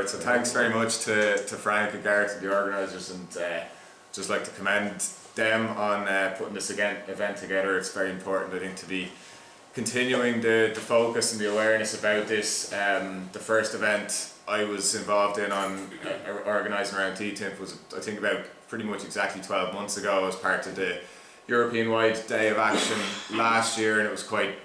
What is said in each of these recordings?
So thanks very much to Frank and Gareth and the organisers, and just like to commend them on putting this event together. It's very important, I think, to be continuing the focus and the awareness about this. The first event I was involved in on organising around TTIP was, I think, about pretty much exactly 12 months ago as part of the European-wide Day of Action last year, and it was quite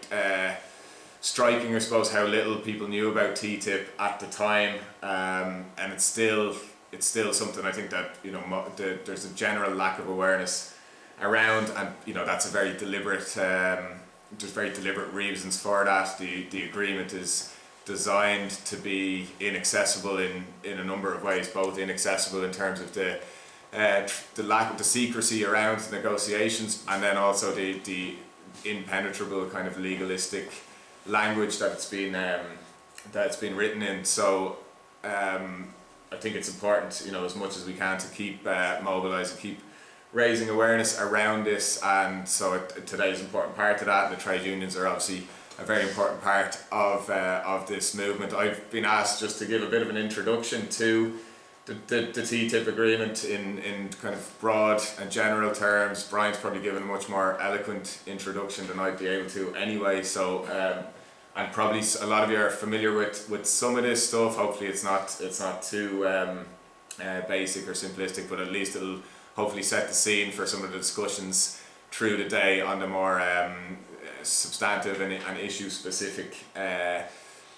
striking, I suppose, how little people knew about TTIP at the time, and it's still something I think that there's a general lack of awareness around, and that's a very deliberate. There's very deliberate reasons for that. The agreement is designed to be inaccessible in a number of ways, both inaccessible in terms of the lack of the secrecy around the negotiations, and then also the impenetrable kind of legalistic language that it's been written in. So I think it's important, as much as we can, to keep mobilising, keep raising awareness around this, and so today's an important part of that. The trade unions are obviously a very important part of this movement. I've been asked just to give a bit of an introduction to the TTIP agreement in kind of broad and general terms. Brian's probably given a much more eloquent introduction than I'd be able to anyway, so and probably a lot of you are familiar with some of this stuff. Hopefully it's not too basic or simplistic, but at least it'll hopefully set the scene for some of the discussions through the day on the more substantive and issue specific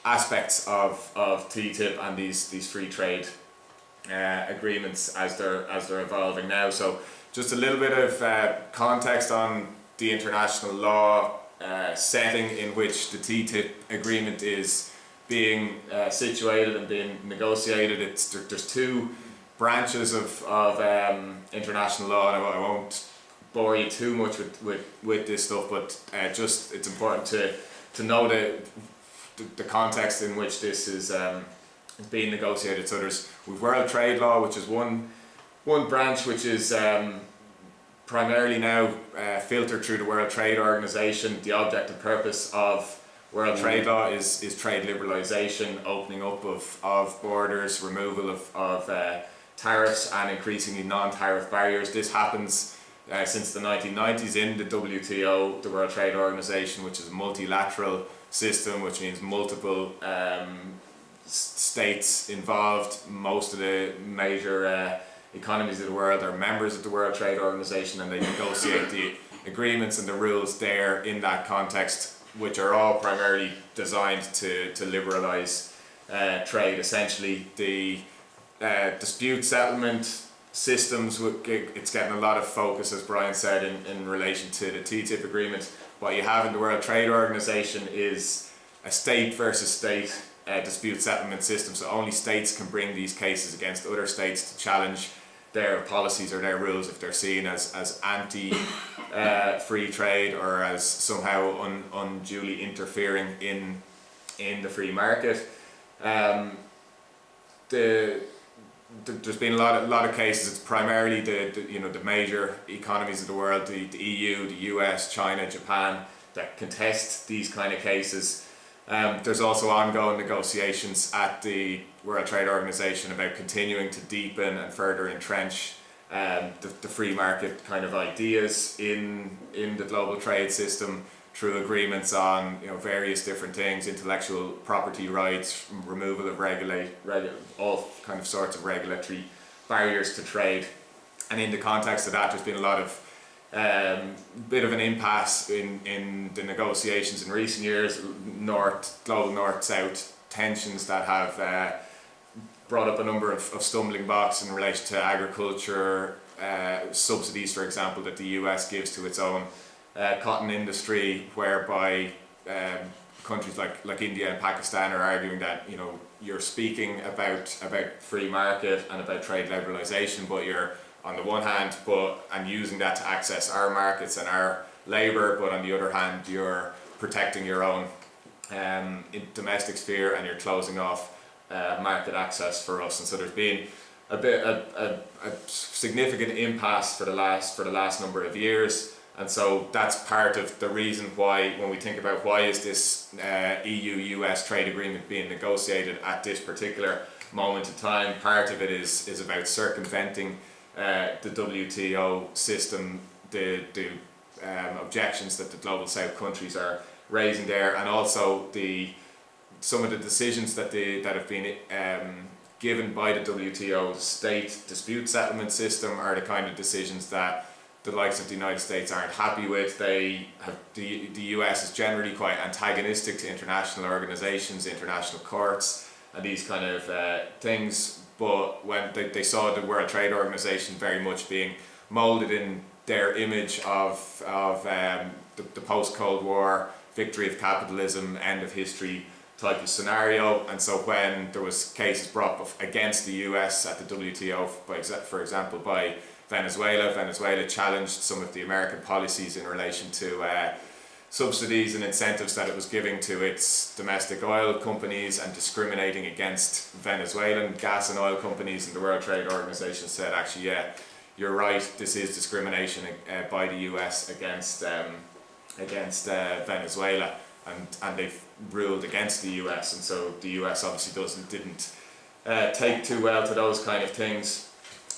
aspects of TTIP and these free trade agreements as they're evolving now. So just a little bit of context on the international law setting in which the TTIP agreement is being situated and being negotiated. There's two branches of international law, and I won't bore you too much with this stuff, but just it's important to know the context in which this is being negotiated. So we've world trade law, which is one branch, which is primarily now filtered through the World Trade Organization. The object and purpose of world trade law is trade liberalization, opening up of borders, removal of tariffs, and increasingly non-tariff barriers. This happens since the 1990s in the WTO, the World Trade Organization, which is a multilateral system, which means multiple states involved. Most of the major economies of the world are members of the World Trade Organization, and they negotiate the agreements and the rules there in that context, which are all primarily designed to liberalise trade. Essentially, the dispute settlement systems, it's getting a lot of focus, as Brian said, in relation to the TTIP agreement. What you have in the World Trade Organization is a state versus state dispute settlement system, so only states can bring these cases against other states to challenge their policies or their rules if they're seen as anti free trade or as somehow unduly interfering in the free market. There's been a lot of cases. It's primarily the major economies of the world, the EU, the US, China, Japan, that contest these kind of cases. There's also ongoing negotiations at the World Trade Organization about continuing to deepen and further entrench the free market kind of ideas in the global trade system through agreements on various different things: intellectual property rights, removal of all kind of sorts of regulatory barriers to trade. And in the context of that, there's been a lot of bit of an impasse in the negotiations in recent years, global north-south tensions that have brought up a number of stumbling blocks in relation to agriculture, subsidies, for example, that the US gives to its own cotton industry, whereby countries like India and Pakistan are arguing that, you know, you're speaking about free market and about trade liberalisation, but you're on the one hand and using that to access our markets and our labour, but on the other hand you're protecting your own domestic sphere and you're closing off market access for us. And so there's been a significant impasse for the last number of years. And so that's part of the reason why, when we think about why is this EU-US trade agreement being negotiated at this particular moment in time, part of it is about circumventing the WTO system, the objections that the global south countries are raising there, and also some of the decisions that have been given by the WTO state dispute settlement system are the kind of decisions that the likes of the United States aren't happy with. The US is generally quite antagonistic to international organisations, international courts, and these kind of things. But when they saw the World Trade Organization very much being moulded in their image of the post-Cold War victory of capitalism, end of history type of scenario, and so when there was cases brought against the US at the WTO, for example, by Venezuela challenged some of the American policies in relation to subsidies and incentives that it was giving to its domestic oil companies and discriminating against Venezuelan gas and oil companies, and the World Trade Organization said, actually, yeah, you're right, this is discrimination by the US against Venezuela, and they've ruled against the US, and so the US obviously didn't take too well to those kind of things.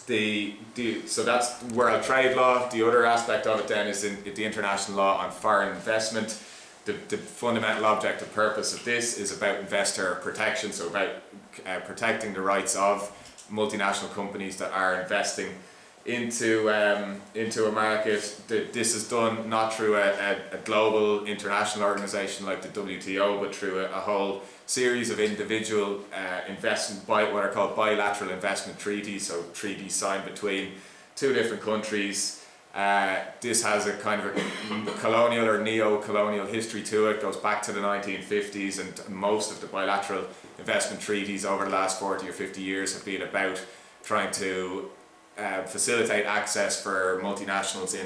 So that's world trade law. The other aspect of it then is in the international law on foreign investment. The fundamental objective purpose of this is about investor protection, so about protecting the rights of multinational companies that are investing into a market. This is done not through a global international organisation like the WTO, but through a whole series of individual what are called bilateral investment treaties, so treaties signed between two different countries. This has a kind of a colonial or neo-colonial history to it. It goes back to the 1950s, and most of the bilateral investment treaties over the last 40 or 50 years have been about trying to facilitate access for multinationals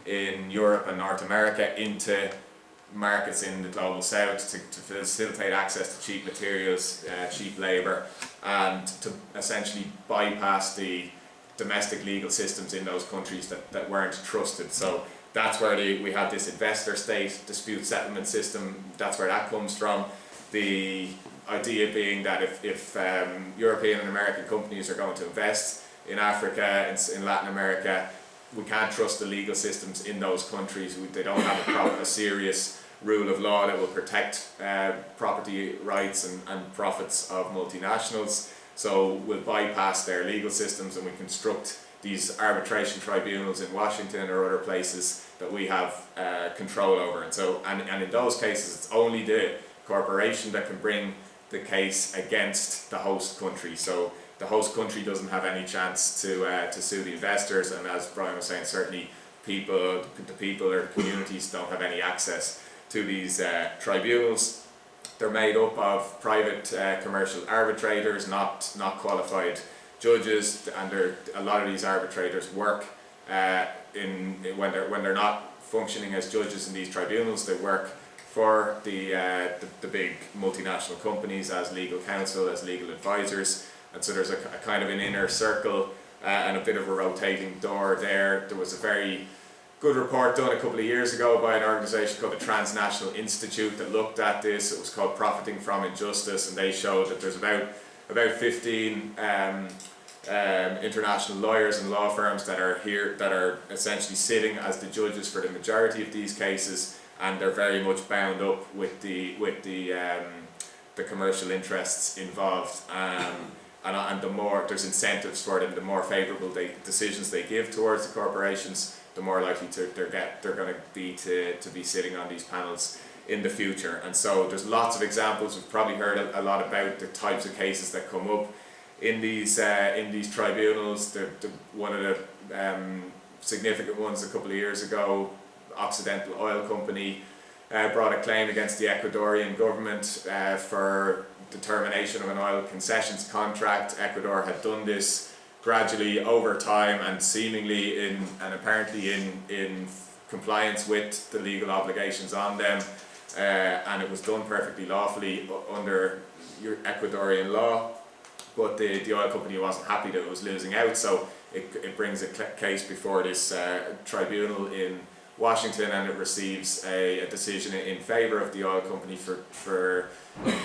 in Europe and North America into markets in the global south to facilitate access to cheap materials, cheap labour, and to essentially bypass the domestic legal systems in those countries that weren't trusted. So that's where we have this investor-state dispute settlement system. That's where that comes from. The idea being that if European and American companies are going to invest in Africa, in Latin America, we can't trust the legal systems in those countries. They don't have a serious rule of law that will protect property rights and profits of multinationals. So we'll bypass their legal systems and we construct these arbitration tribunals in Washington or other places that we have control over. And in those cases, it's only the corporation that can bring the case against the host country. So the host country doesn't have any chance to sue the investors, and as Brian was saying, certainly the people or the communities don't have any access to these tribunals. They're made up of private commercial arbitrators, not qualified judges, and a lot of these arbitrators work when they're not functioning as judges in these tribunals. They work for the big multinational companies as legal counsel, as legal advisors. And so there's a kind of an inner circle and a bit of a rotating door there. There was a very good report done a couple of years ago by an organisation called the Transatlantic Institute that looked at this. It was called Profiting from Injustice, and they showed that there's about 15 international lawyers and law firms that are essentially sitting as the judges for the majority of these cases, and they're very much bound up with the commercial interests involved. And the more there's incentives for them, the more favourable decisions they give towards the corporations, the more likely they're going to be sitting on these panels in the future. And so there's lots of examples. We've probably heard a lot about the types of cases that come up in these tribunals. One of the significant ones a couple of years ago, Occidental Oil Company brought a claim against the Ecuadorian government for determination of an oil concessions contract. Ecuador had done this gradually over time and seemingly and apparently in compliance with the legal obligations on them, and it was done perfectly lawfully under Ecuadorian law, but the oil company wasn't happy that it was losing out, so it brings a case before this tribunal in Washington, and it receives a decision in favour of the oil company for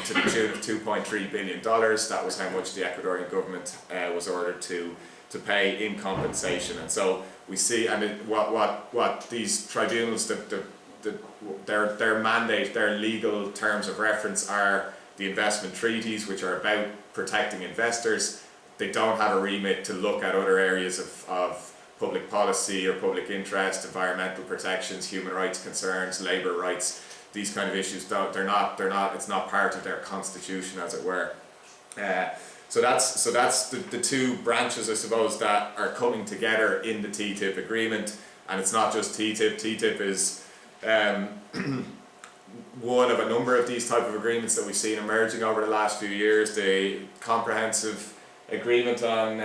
to the tune of $2.3 billion. That was how much the Ecuadorian government was ordered to pay in compensation. And so we see, and what these tribunals, their mandate, their legal terms of reference are the investment treaties, which are about protecting investors. They don't have a remit to look at other areas of public policy or public interest, environmental protections, human rights concerns, labour rights. These kind of issues they're not. It's not part of their constitution, as it were. So that's the two branches, I suppose, that are coming together in the TTIP agreement. And it's not just TTIP. TTIP is one of a number of these type of agreements that we've seen emerging over the last few years. The comprehensive agreement on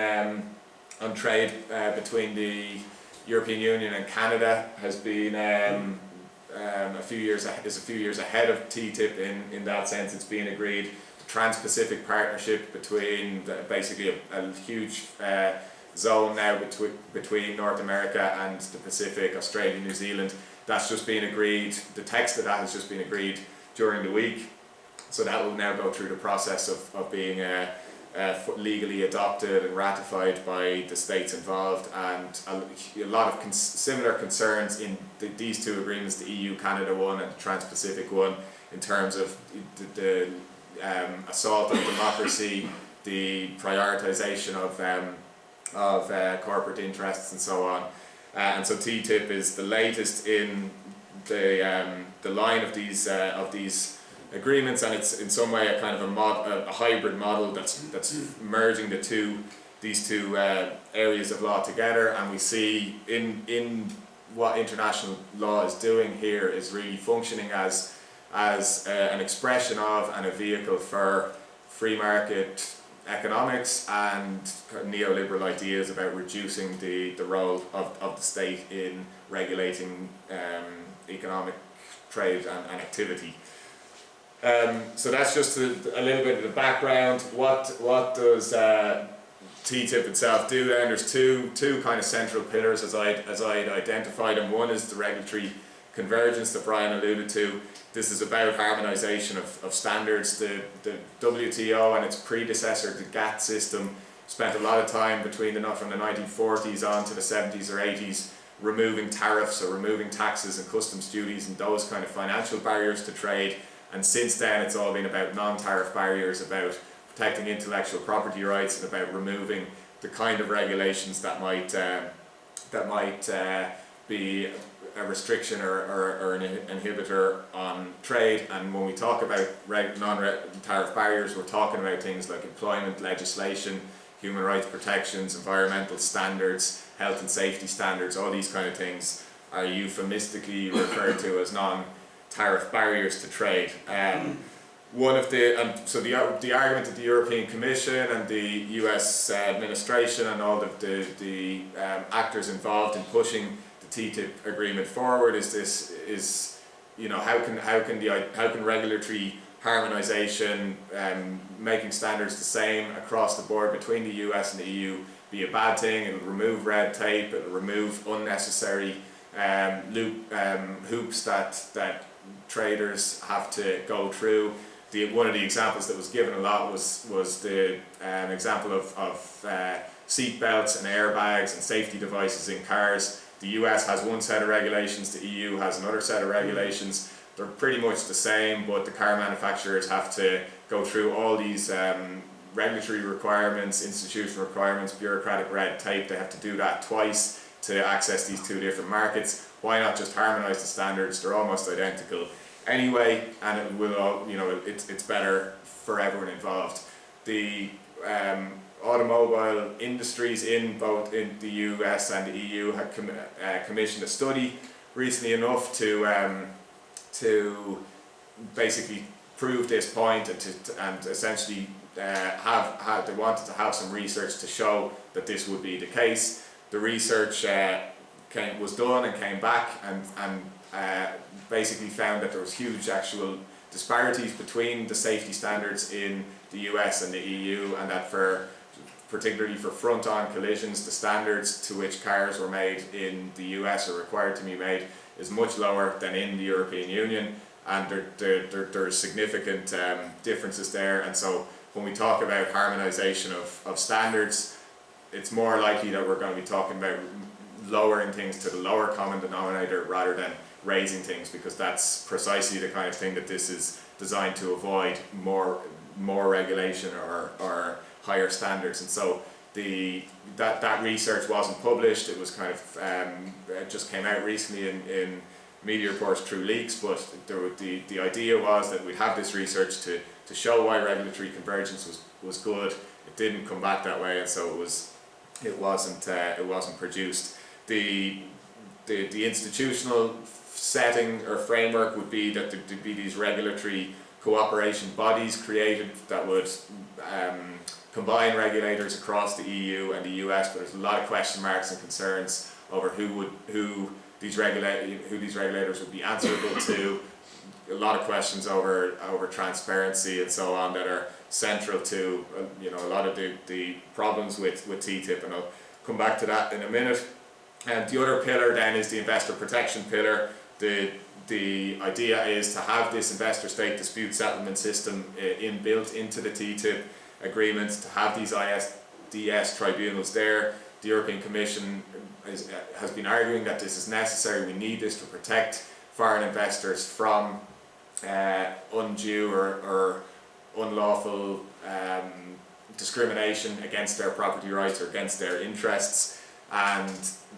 trade between the European Union and Canada has been a few years ahead of TTIP in that sense. It's been agreed. The Trans-Pacific Partnership between basically a huge zone now between North America and the Pacific, Australia, New Zealand. That's just been agreed. The text of that has just been agreed during the week. So that will now go through the process of being legally adopted and ratified by the states involved, and a lot of similar concerns in these two agreements, the EU-Canada one and the Trans-Pacific one, in terms of the assault on democracy, the prioritisation of corporate interests and so on. And so TTIP is the latest in the line of these agreements, and it's in some way a kind of a hybrid model that's merging these two areas of law together. And we see in what international law is doing here is really functioning as an expression of and a vehicle for free market economics and neoliberal ideas about reducing the role of the state in regulating economic trade and activity. So that's just a little bit of the background. What does TTIP itself do then? There's two kind of central pillars as I'd identified them. One is the regulatory convergence that Brian alluded to. This is about harmonisation of standards. The WTO and its predecessor, the GATT system, spent a lot of time from the 1940s on to the 70s or 80s removing tariffs or removing taxes and customs duties and those kind of financial barriers to trade. And since then it's all been about non-tariff barriers, about protecting intellectual property rights, and about removing the kind of regulations that might be a restriction or an inhibitor on trade. And when we talk about non-tariff barriers, we're talking about things like employment legislation, human rights protections, environmental standards, health and safety standards. All these kind of things are euphemistically referred to as non-tariff barriers to trade. So the argument that the European Commission and the US administration and all of the actors involved in pushing TTIP agreement forward is how can regulatory harmonisation, making standards the same across the board between the US and the EU, be a bad thing? It'll remove red tape. It'll remove unnecessary hoops that traders have to go through. One of the examples that was given a lot was the example of seat belts and airbags and safety devices in cars. The US has one set of regulations, the EU has another set of regulations. They're pretty much the same, but the car manufacturers have to go through all these regulatory requirements, institutional requirements, bureaucratic red tape. They have to do that twice. to access these two different markets. Why not just harmonise the standards? They're almost identical anyway, and it will all, it's better for everyone involved. The automobile industries in both in the US and the EU had commissioned a study recently enough to basically prove this point and essentially they wanted to have some research to show that this would be the case. The research was done and came back and basically found that there was huge actual disparities between the safety standards in the US and the EU, and that particularly for front-on collisions, the standards to which cars were made in the US are required to be made is much lower than in the European Union, and there's significant differences there. And so when we talk about harmonisation of standards, it's more likely that we're going to be talking about lowering things to the lower common denominator rather than raising things, because that's precisely the kind of thing that this is designed to avoid, more regulation or higher standards. And so that research wasn't published. It was kind of it just came out recently in media reports through leaks, but the idea was that we'd have this research to show why regulatory convergence was good. It didn't come back that way, and so it wasn't produced. The institutional setting or framework would be that there'd be these regulatory cooperation bodies created that would combine regulators across the EU and the US, but there's a lot of question marks and concerns over who these regulators would be answerable to. A lot of questions over transparency and so on that are central to a lot of the problems with TTIP, and I'll come back to that in a minute. And the other pillar then is the investor protection pillar. The idea is to have this investor state dispute settlement system inbuilt into the TTIP agreement, to have these ISDS tribunals there. The European Commission has been arguing that this is necessary. We need this to protect foreign investors from undue or unlawful discrimination against their property rights or against their interests, and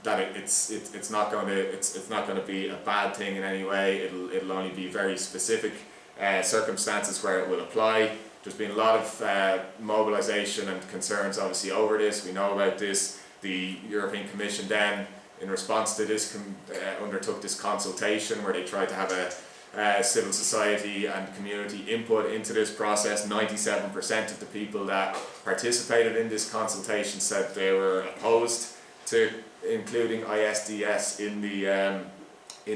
that it's not going to be a bad thing in any way. It'll only be very specific circumstances where it will apply. There's been a lot of mobilisation and concerns obviously over this. We know about this. The European Commission then, in response to this, undertook this consultation where they tried to have a civil society and community input into this process. 97% of the people that participated in this consultation said they were opposed to including ISDS in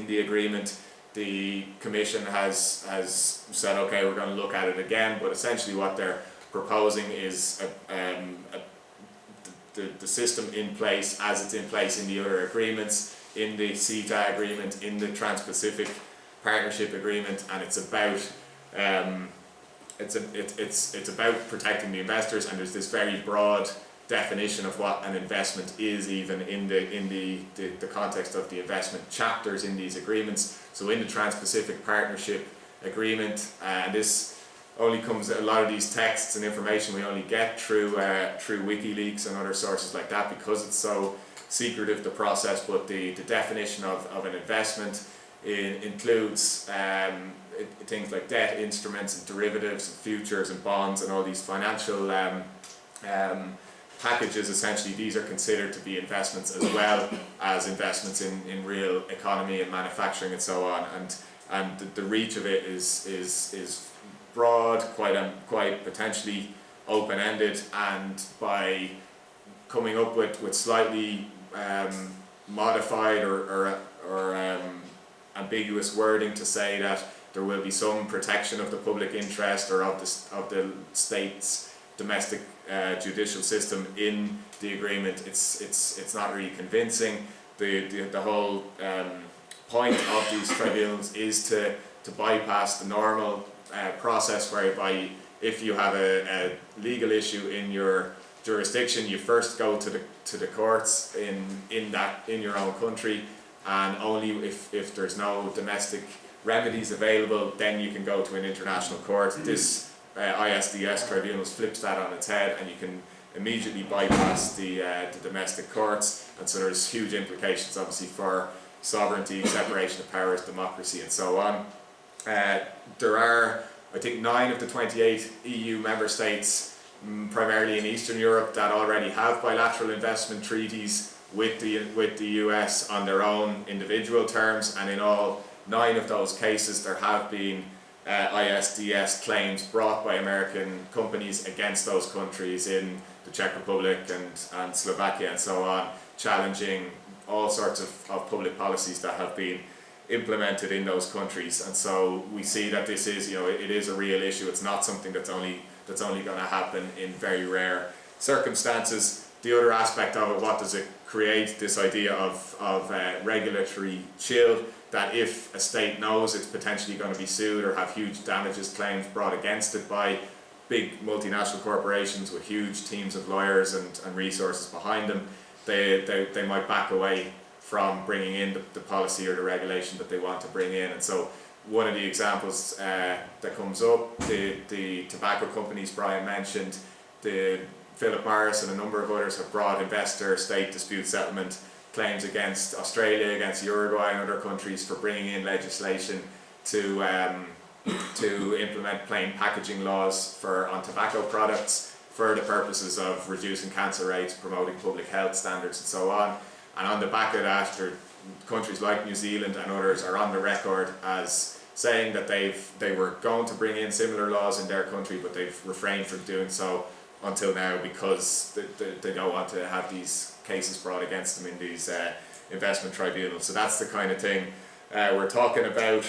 the agreement. The Commission has said, okay, we're going to look at it again, but essentially what they're proposing is the system in place as it's in place in the other agreements, in the CETA agreement, in the Trans-Pacific Partnership Agreement, and it's about it's about protecting the investors, and there's this very broad definition of what an investment is, even in the context of the investment chapters in these agreements. So in the Trans-Pacific Partnership Agreement, and this only comes, a lot of these texts and information we only get through WikiLeaks and other sources like that because it's so secretive, the process, but the definition of an investment includes things like debt instruments and derivatives and futures and bonds and all these financial packages. Essentially these are considered to be investments as well as investments in real economy and manufacturing and so on, and the reach of it is broad, quite potentially open-ended, and by coming up with slightly modified or ambiguous wording to say that there will be some protection of the public interest or of the state's domestic judicial system in the agreement, it's not really convincing. The whole point of these tribunals is to bypass the normal process whereby if you have a legal issue in your jurisdiction, you first go to the courts in your own country, and only if there's no domestic remedies available, then you can go to an international court. This ISDS tribunals flips that on its head, and you can immediately bypass the domestic courts, and so there's huge implications obviously for sovereignty, separation of powers, democracy and so on. There are, I think, 9 of the 28 EU member states, primarily in Eastern Europe, that already have bilateral investment treaties with the US on their own individual terms, and in all 9 of those cases there have been ISDS claims brought by American companies against those countries in the Czech Republic and Slovakia and so on, challenging all sorts of public policies that have been implemented in those countries. And so we see that this is, it is a real issue. It's not something that's only going to happen in very rare circumstances. The other aspect of it, what does it create? This idea of regulatory chill, that if a state knows it's potentially going to be sued or have huge damages claims brought against it by big multinational corporations with huge teams of lawyers and resources behind them, they might back away from bringing in the policy or the regulation that they want to bring in. And so one of the examples that comes up, the tobacco companies Brian mentioned, the Philip Morris and a number of others have brought investor-state dispute settlement claims against Australia, against Uruguay and other countries for bringing in legislation to implement plain packaging laws on tobacco products for the purposes of reducing cancer rates, promoting public health standards and so on. And on the back of that, countries like New Zealand and others are on the record as saying that they were going to bring in similar laws in their country, but they've refrained from doing so until now because they don't want to have these cases brought against them in these investment tribunals. So that's the kind of thing we're talking about.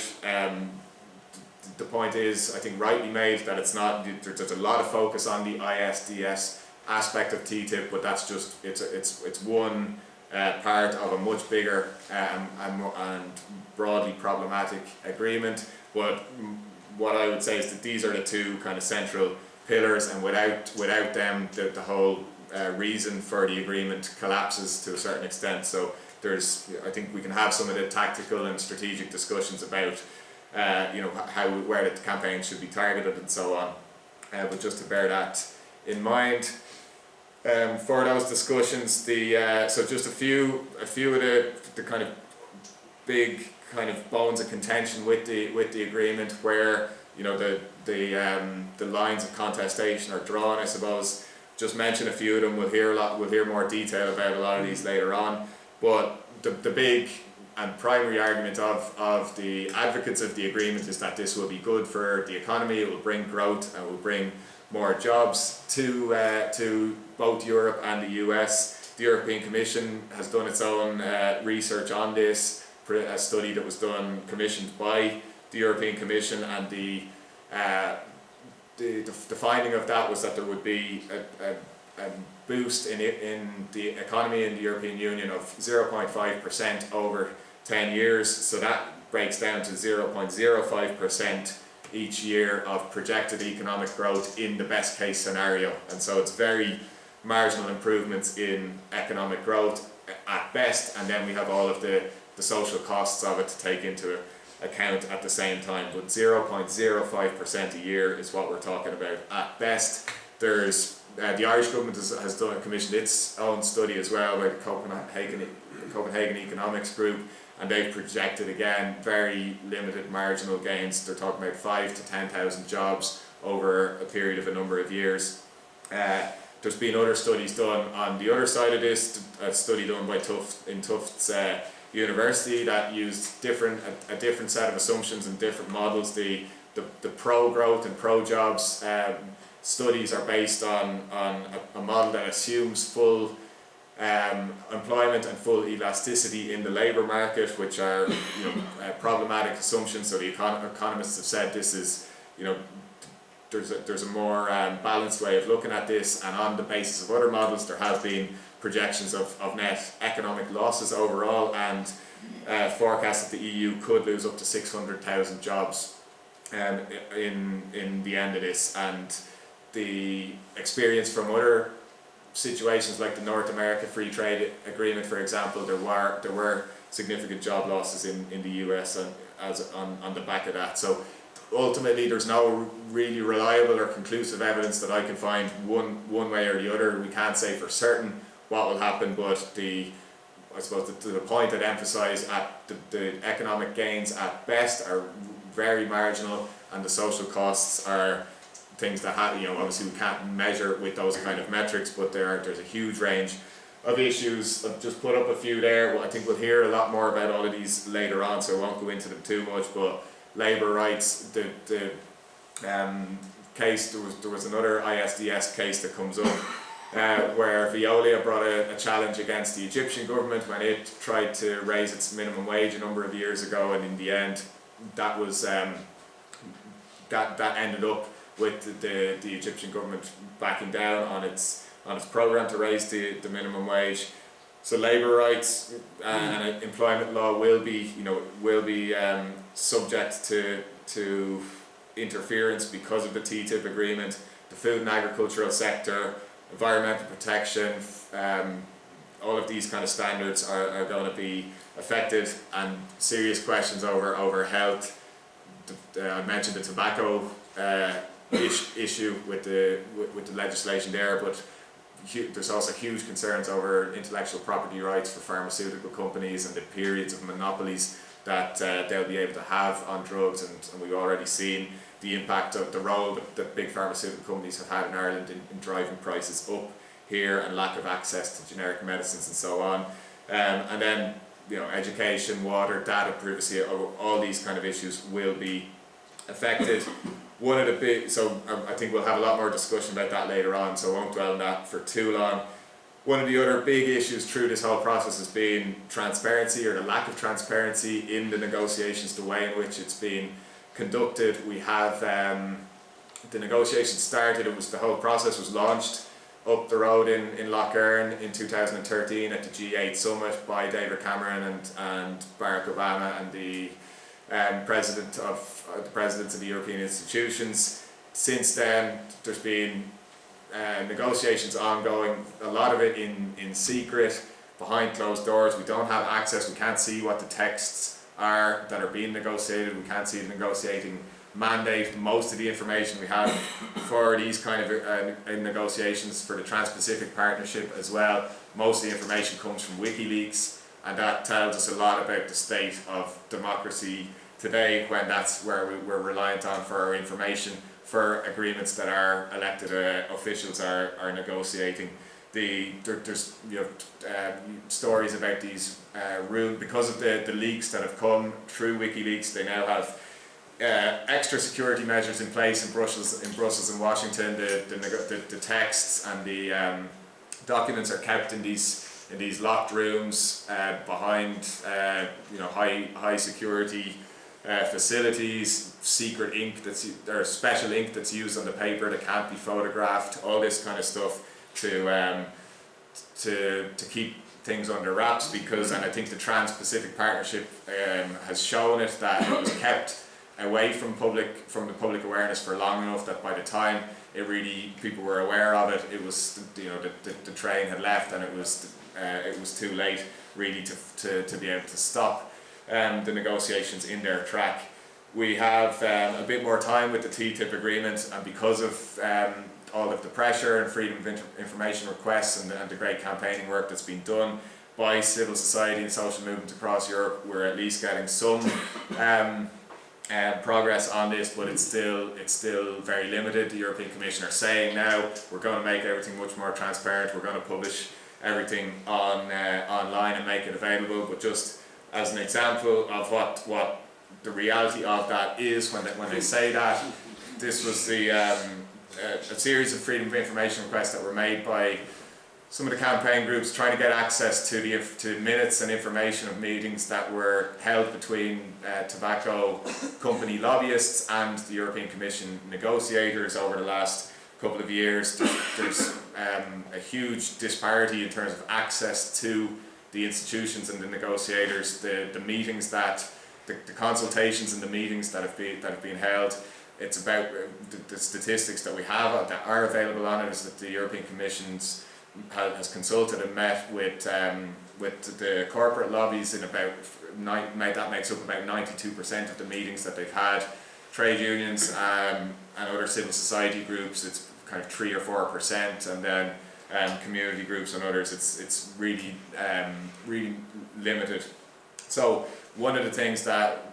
The point is, I think rightly made, that it's not, there's a lot of focus on the ISDS aspect of TTIP, but that's just, it's one part of a much bigger and broadly problematic agreement. But what I would say is that these are the two kind of central pillars, and without them the whole reason for the agreement collapses to a certain extent. So I think we can have some of the tactical and strategic discussions about where the campaign should be targeted and so on, but just to bear that in mind. For those discussions, so just a few of the kind of big kind of bones of contention with the agreement, where the lines of contestation are drawn, I suppose. Just mention a few of them. We'll hear more detail about a lot of these later on. But the big and primary argument of the advocates of the agreement is that this will be good for the economy. It will bring growth and will bring more jobs to both Europe and the US. The European Commission has done its own research on this, a study that was commissioned by the European Commission, and the finding of that was that there would be a boost in the economy in the European Union of 0.5% over 10 years. So that breaks down to 0.05% each year of projected economic growth in the best case scenario. And so it's very marginal improvements in economic growth at best, and then we have all of the social costs of it to take into account at the same time. But 0.05% a year is what we're talking about at best. There's the Irish government has commissioned its own study as well by the Copenhagen Economics Group, and they've projected again very limited marginal gains. They're talking about 5,000 to 10,000 jobs over a period of a number of years. There's been other studies done on the other side of this, a study done by Tufts University that used a different set of assumptions and different models. The pro-growth and pro-jobs studies are based on a model that assumes full employment and full elasticity in the labour market, which are problematic assumptions. So the economists have said this is, there's a more balanced way of looking at this, and on the basis of other models there have been projections of net economic losses overall, and forecasts that the EU could lose up to 600,000 jobs in the end of this. And the experience from other situations like the North America Free Trade Agreement, for example, there were significant job losses in the US on the back of that. So ultimately there's no really reliable or conclusive evidence that I can find one way or the other. We can't say for certain what will happen, but I suppose the point I'd emphasise at the economic gains at best are very marginal, and the social costs are things that obviously we can't measure with those kind of metrics, but there's a huge range of issues. I've just put up a few there. Well, I think we'll hear a lot more about all of these later on, so I won't go into them too much. But labour rights, the case, there was another ISDS case that comes up where Veolia brought a challenge against the Egyptian government when it tried to raise its minimum wage a number of years ago, and in the end that was that ended up with the Egyptian government backing down on its program to raise the minimum wage. So labour rights and employment law will be subject to interference because of the TTIP agreement. The food and agricultural sector, environmental protection, all of these kind of standards are going to be affected, and serious questions over health. I mentioned the tobacco issue with the legislation there, but there's also huge concerns over intellectual property rights for pharmaceutical companies and the periods of monopolies that they'll be able to have on drugs, and we've already seen the impact of the role that big pharmaceutical companies have had in Ireland in driving prices up here, and lack of access to generic medicines and so on. And then education, water, data privacy, all these kind of issues will be affected. One of the big, so I think we'll have a lot more discussion about that later on, so I won't dwell on that for too long. One of the other big issues through this whole process has been transparency, or the lack of transparency in the negotiations, the way in which it's been conducted. We have the negotiations started, the whole process was launched up the road in Lough Erne in 2013 at the G8 summit by David Cameron and Barack Obama and the presidents of the European institutions. Since then there's been negotiations ongoing, a lot of it in secret, behind closed doors. We don't have access, we can't see what the texts are that are being negotiated, we can't see the negotiating mandate. Most of the information we have for these kind of negotiations for the Trans-Pacific Partnership as well, most of the information comes from WikiLeaks, and that tells us a lot about the state of democracy today, when that's where we're reliant on for our information for agreements that our elected officials are negotiating. There's stories about these rules because of the leaks that have come through WikiLeaks. They now have extra security measures in place in Brussels and Washington. The texts and the documents are kept in these locked rooms behind high security facilities. Secret ink or special ink that's used on the paper that can't be photographed. All this kind of stuff to keep things under wraps, because, and I think the Trans-Pacific Partnership has shown it, that it was kept away from the public awareness for long enough that by the time people were aware of it, it was the train had left, and it was too late really to be able to stop the negotiations in their track. We have a bit more time with the TTIP agreement, and because of all of the pressure and freedom of information requests and the great campaigning work that's been done by civil society and social movements across Europe, we're at least getting some progress on this, but it's still very limited. The European Commission are saying now we're going to make everything much more transparent, we're going to publish everything online and make it available. But just as an example of what the reality of that is, when they say that, this was a series of freedom of information requests that were made by some of the campaign groups trying to get access to minutes and information of meetings that were held between tobacco company lobbyists and the European Commission negotiators over the last couple of years. There's a huge disparity in terms of access to the institutions and the negotiators. The meetings the consultations and the meetings that have been held. It's about the statistics that we have that are available on it is that the European Commission has consulted and met with the corporate lobbies in that makes up about 92% of the meetings that they've had. trade unions and other civil society groups, it's kind of 3 or 4%, and then community groups and others, it's really really limited. So one of the things that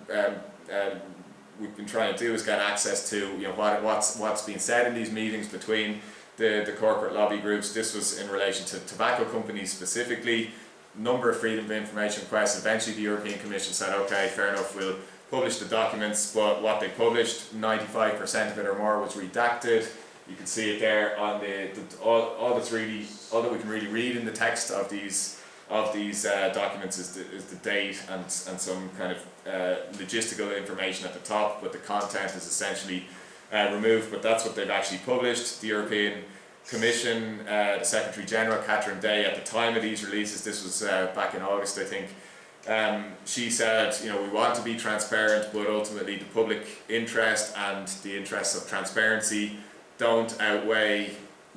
we've been trying to do is get access to what's being said in these meetings between the corporate lobby groups. This was in relation to tobacco companies specifically. Number of freedom of information requests. Eventually the European Commission said, okay, fair enough, we'll publish the documents, but what they published, 95% of it or more was redacted. You can see it there on all that we can really read in the text of these documents is the date and some kind of logistical information at the top, but the content is essentially removed. But that's what they've actually published. The European Commission, the Secretary General, Catherine Day, at the time of these releases, this was back in August I think, she said, we want to be transparent, but ultimately the public interest and the interests of transparency don't outweigh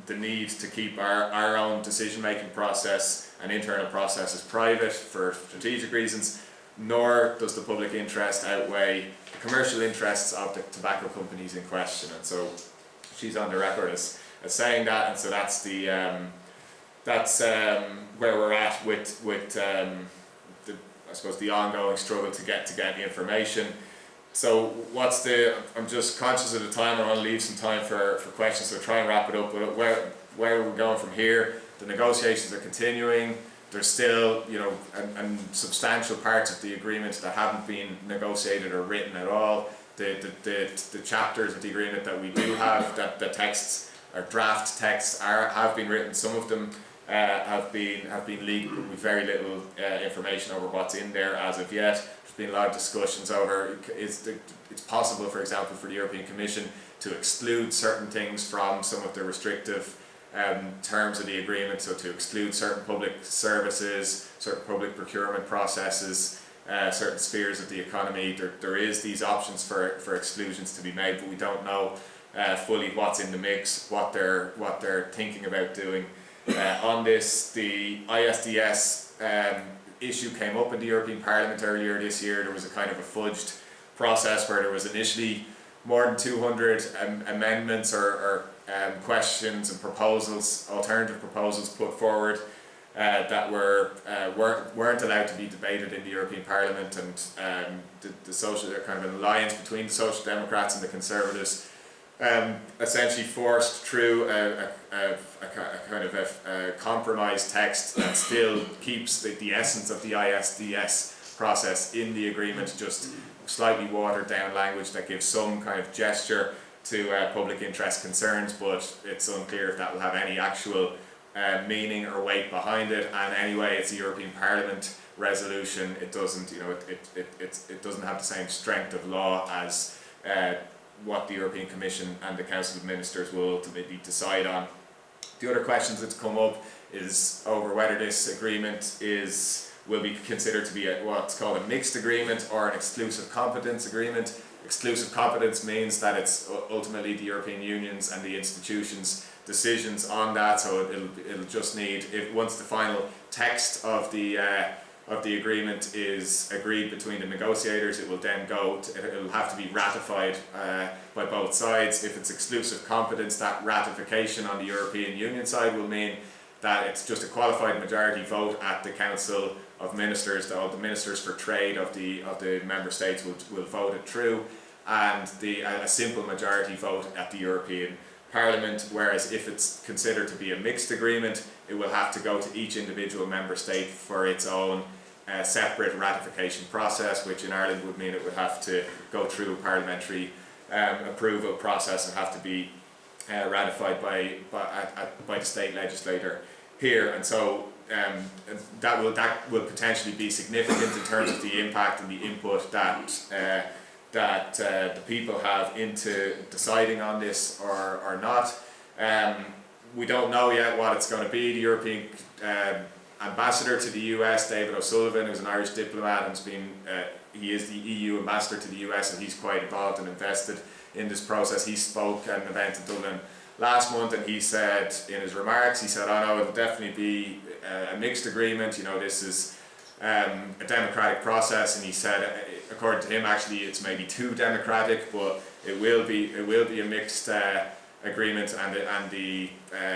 the need to keep our own decision-making process and internal processes private for strategic reasons, nor does the public interest outweigh the commercial interests of the tobacco companies in question. And so she's on the record as saying that, and so that's where we're at with I suppose the ongoing struggle to get the information. So I'm just conscious of the time, I want to leave some time for questions, so try and wrap it up. But where are we going from here? The negotiations are continuing. There's still, and substantial parts of the agreement that haven't been negotiated or written at all. The chapters of the agreement that we do have, that the texts, or draft texts, have been written. Some of them have been leaked, but with very little information over what's in there as of yet. There's been a lot of discussions over it's possible, for example, for the European Commission to exclude certain things from some of the restrictive terms of the agreement, so to exclude certain public services, certain public procurement processes, certain spheres of the economy. There is these options for exclusions to be made, but we don't know fully what's in the mix, what they're thinking about doing. On this, the ISDS issue came up in the European Parliament earlier this year. There was a kind of a fudged process where there was initially more than 200 amendments or questions and proposals, alternative proposals put forward that weren't allowed to be debated in the European Parliament, and the social kind of an alliance between the Social Democrats and the Conservatives essentially forced through a kind of a compromise text that still keeps the essence of the ISDS process in the agreement, just slightly watered down language that gives some kind of gesture to public interest concerns, but it's unclear if that will have any actual meaning or weight behind it. And anyway, it's a European Parliament resolution. It doesn't, it doesn't have the same strength of law as what the European Commission and the Council of Ministers will ultimately decide on. The other questions that's come up is over whether this agreement will be considered to be what's called a mixed agreement or an exclusive competence agreement. Exclusive competence means that it's ultimately the European Union's and the institutions' decisions on that, so it'll just need, once the final text of the agreement is agreed between the negotiators, it will then it'll have to be ratified by both sides. If it's exclusive competence, that ratification on the European Union side will mean that it's just a qualified majority vote at the Council of Ministers. All the ministers for trade of the member states will vote it through, and a simple majority vote at the European Parliament. Whereas if it's considered to be a mixed agreement, it will have to go to each individual member state for its own separate ratification process, which in Ireland would mean it would have to go through a parliamentary approval process and have to be ratified by the state legislator here. And so that will potentially be significant in terms of the impact and the input that the people have into deciding on this or not. We don't know yet what it's going to be. The European ambassador to the US, David O'Sullivan, who's an Irish diplomat, and he is the EU ambassador to the US, and he's quite involved and invested in this process. He spoke at an event in Dublin last month, and he said in his remarks, oh no, it'll definitely be a mixed agreement. This is a democratic process, and he said, according to him, actually it's maybe too democratic, but it will be a mixed agreement, and the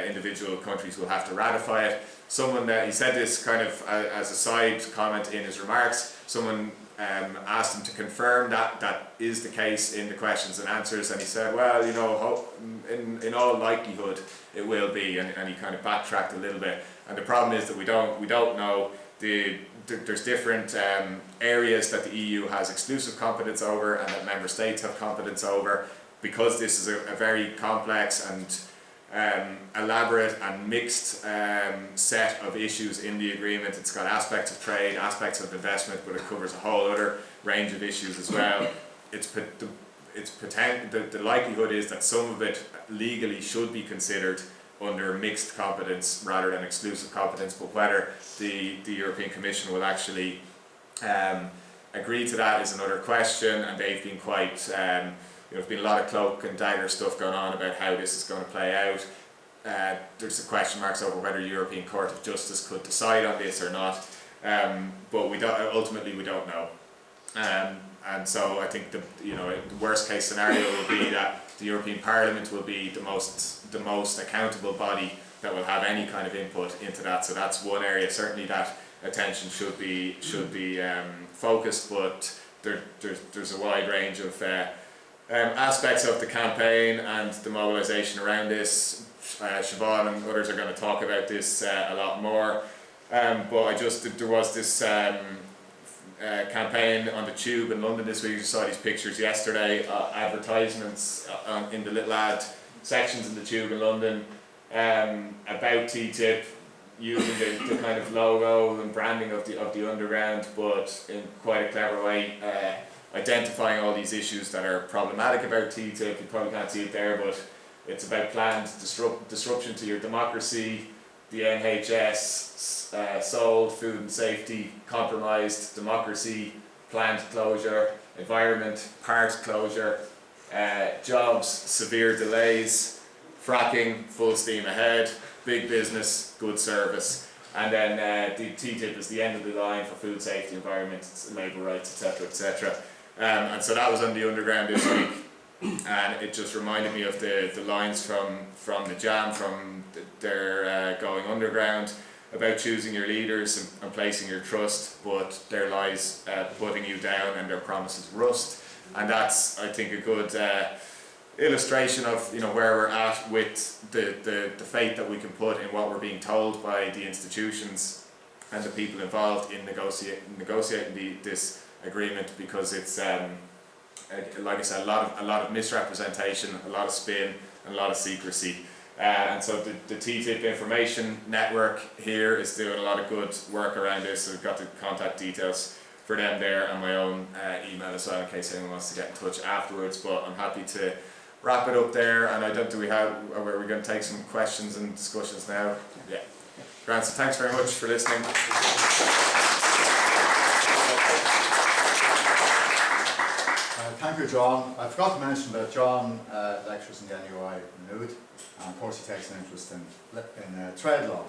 individual countries will have to ratify it. Someone he said this kind of as a side comment in his remarks. Someone asked him to confirm that is the case in the questions and answers, and he said, well, you know, in all likelihood it will be, and he kind of backtracked a little bit. And the problem is that we don't know. There's different areas that the EU has exclusive competence over and that member states have competence over. Because this is a very complex and elaborate and mixed set of issues in the agreement. It's got aspects of trade, aspects of investment, but it covers a whole other range of issues as well. The likelihood is that some of it legally should be considered under mixed competence rather than exclusive competence, but whether the European Commission will actually agree to that is another question, and they've been quite there's been a lot of cloak and dagger stuff going on about how this is going to play out. There's the question marks over whether the European Court of Justice could decide on this or not, but ultimately we don't know. And so I think the worst case scenario will be that the European Parliament will be the most accountable body that will have any kind of input into that. So that's one area. Certainly that attention should be focused, but there's a wide range of aspects of the campaign and the mobilisation around this. Siobhan and others are going to talk about this a lot more, but there was this campaign on the tube in London this week. You saw these pictures yesterday, advertisements in the little ad sections in the tube in London about TTIP, using the kind of logo and branding of the underground, but in quite a clever way, identifying all these issues that are problematic about TTIP. You probably can't see it there, but it's about planned disruption to your democracy, the NHS sold, food and safety compromised, democracy, plant closure, environment, part closure, jobs, severe delays, fracking, full steam ahead, big business, good service. And then the TTIP is the end of the line for food safety, environment, labour rights, etc., etc. And so that was on the underground this week, and it just reminded me of the lines from the Jam, from their going underground, about choosing your leaders and placing your trust, but their lies putting you down and their promises rust. And that's, I think, a good illustration of where we're at with the faith that we can put in what we're being told by the institutions and the people involved in negotiating this agreement, because it's like I said, a lot of misrepresentation, a lot of spin, and a lot of secrecy. And so the TTIP information network here is doing a lot of good work around this. So we've got the contact details for them there, and my own email as well in case anyone wants to get in touch afterwards. But I'm happy to wrap it up there, and are we going to take some questions and discussions now? Yeah. Grant, so thanks very much for listening. Thank you, John. I forgot to mention that John lectures in the NUI Maynooth, and of course he takes an interest in trade law.